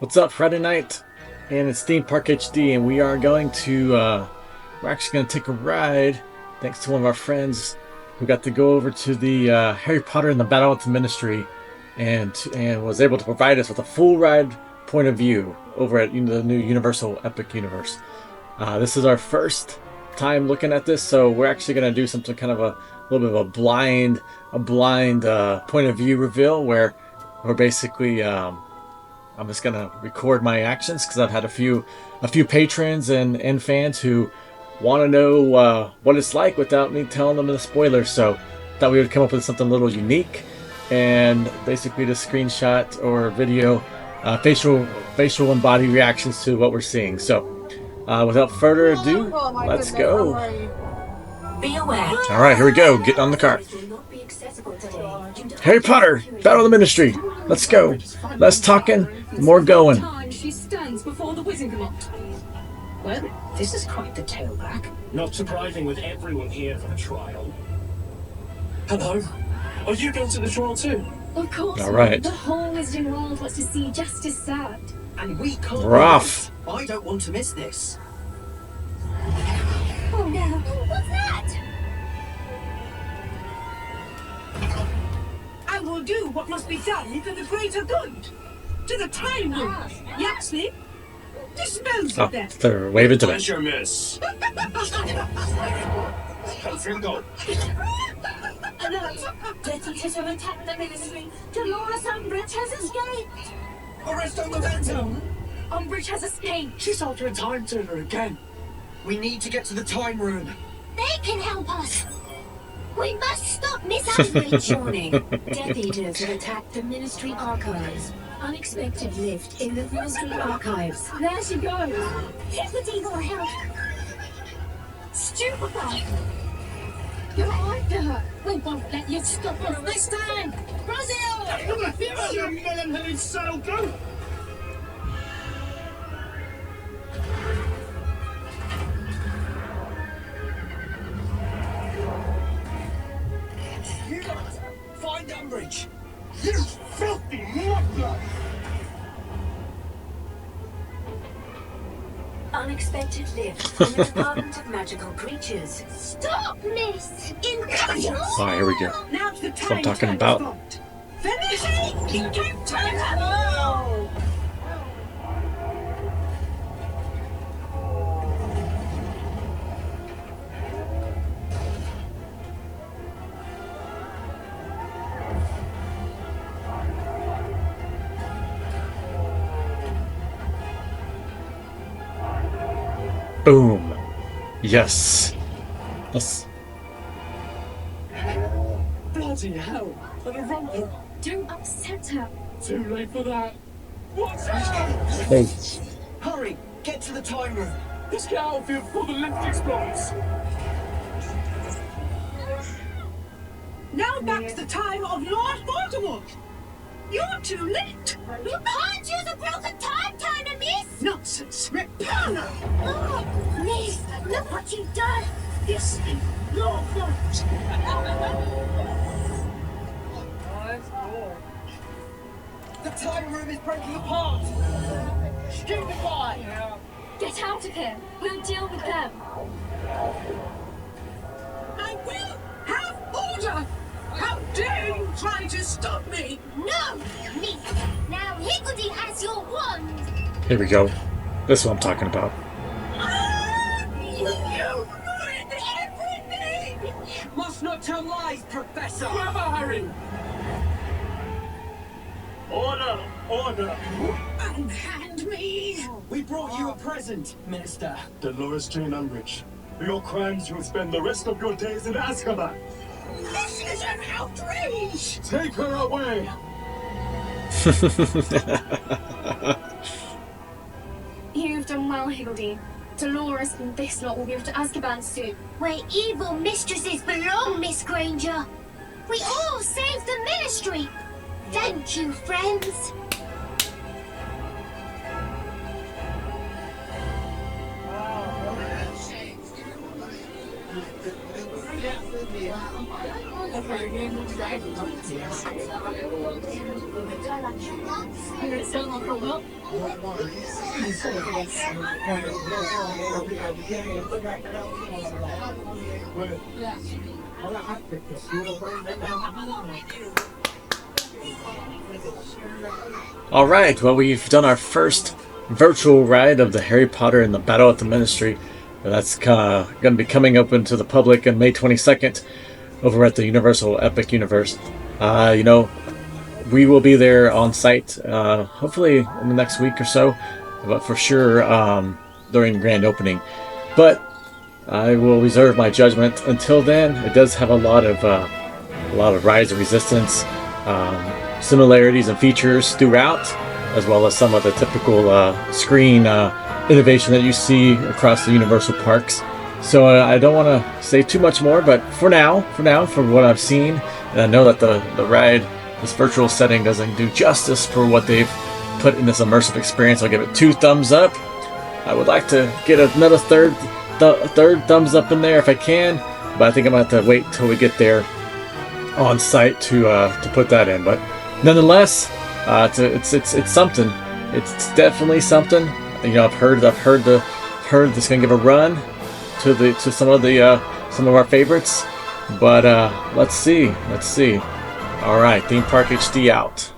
What's up, Friday night? And it's Theme Park HD, and we are going to, we're actually going to take a ride, thanks to one of our friends who got to go over to the Harry Potter and the Battle with the Ministry, and was able to provide us with a full ride point of view over at the new Universal Epic Universe. This is our first time looking at this, so we're actually going to do something kind of a little bit of a blind point of view reveal, where we're basically I'm just gonna record my actions because I've had a few patrons and fans who want to know what it's like without me telling them the spoilers. So thought we would come up with something a little unique, and basically just screenshot or video facial and body reactions to what we're seeing. So without further ado, let's go. Be aware. All right, here we go. Get on the car. Harry Potter, Battle of the Ministry. Let's go. Less talking, more going. She stands before the Wizengamot. Well, this is quite the tailback. Not surprising with everyone here for the trial. Hello. Are you going to the trial too? Of course. All right. The whole Wizarding world wants to see justice served. And we can't. We're off. I don't want to miss this. Oh no. What's that? I will do what must be done for the greater good. To the time room. Yaxley, dispose Oh, of them. they're waving to me. Pleasure, miss. Fingal. Alert! Detonators have attacked the Ministry. Dolores Umbridge has escaped. Arresto momentum! Umbridge has escaped. She's after a time turner again. We need to get to the time room. They can help us. We must stop Miss Umbridge. Warning. Death Eaters have attacked the Ministry archives. Unexpected lift in the Ministry archives. There she goes. Hippolyte will help. Stupefy. You're after her. We won't let you stop us this time. Brazil! You melon-headed saddle go! You lot, find Umbridge. You filthy mucker! Unexpected lift in the Department of Magical Creatures. Stop, miss! Incredible! All right, here we go. Now's the what time. I'm talking to about. respond. Finish it! Keep time. Boom. Yes. Let's. Bloody hell! And a rumble! Don't upset her. Too late for that. What's up? Hey. Hurry, get to the time room. Let's get out of here before the lift explodes. Now back to the time of Lord Voldemort. You're too late. You can't use a broken time turner, miss! Nonsense. Repana. Oh, miss, look what you've done! This is your fault. The time room is breaking apart. Stupefy! Get out of here! We'll deal with them! I will have order. How dare you try to stop me? No, miss! Now Higgledy has your wand! Here we go. This is what I'm talking about. You ruined everything. Must not tell lies, Professor. Grab her, Harry! Order! Order! Unhand me. We brought you a present, Minister. Dolores Jane Umbridge. For your crimes, you will spend the rest of your days in Azkaban. This is an outrage. Take her away! You've done well, Higgledy. Dolores and this lot will be off to Azkaban soon. Where evil mistresses belong, Miss Granger. We all saved the Ministry. Thank you, friends. Alright, well, we've done our first virtual ride of the Harry Potter and the Battle at the Ministry. That's going to be coming open to the public on May 22nd over at the Universal Epic Universe. You know, we will be there on site, hopefully in the next week or so, but for sure during the grand opening. But I will reserve my judgment until then. It does have a lot of Rise of Resistance similarities and features throughout, as well as some of the typical screen innovation that you see across the Universal parks. So I don't want to say too much more, but for now, for what I've seen, and I know that the ride, this virtual setting, doesn't do justice for what they've put in this immersive experience. I'll give it 2 thumbs up. I would like to get another third thumbs up in there if I can, but I think I'm gonna have to wait till we get there on site to put that in. But nonetheless, it's something. It's definitely something. You know, I've heard this gonna give a run to some of our favorites, but let's see. All right, Theme Park HD out.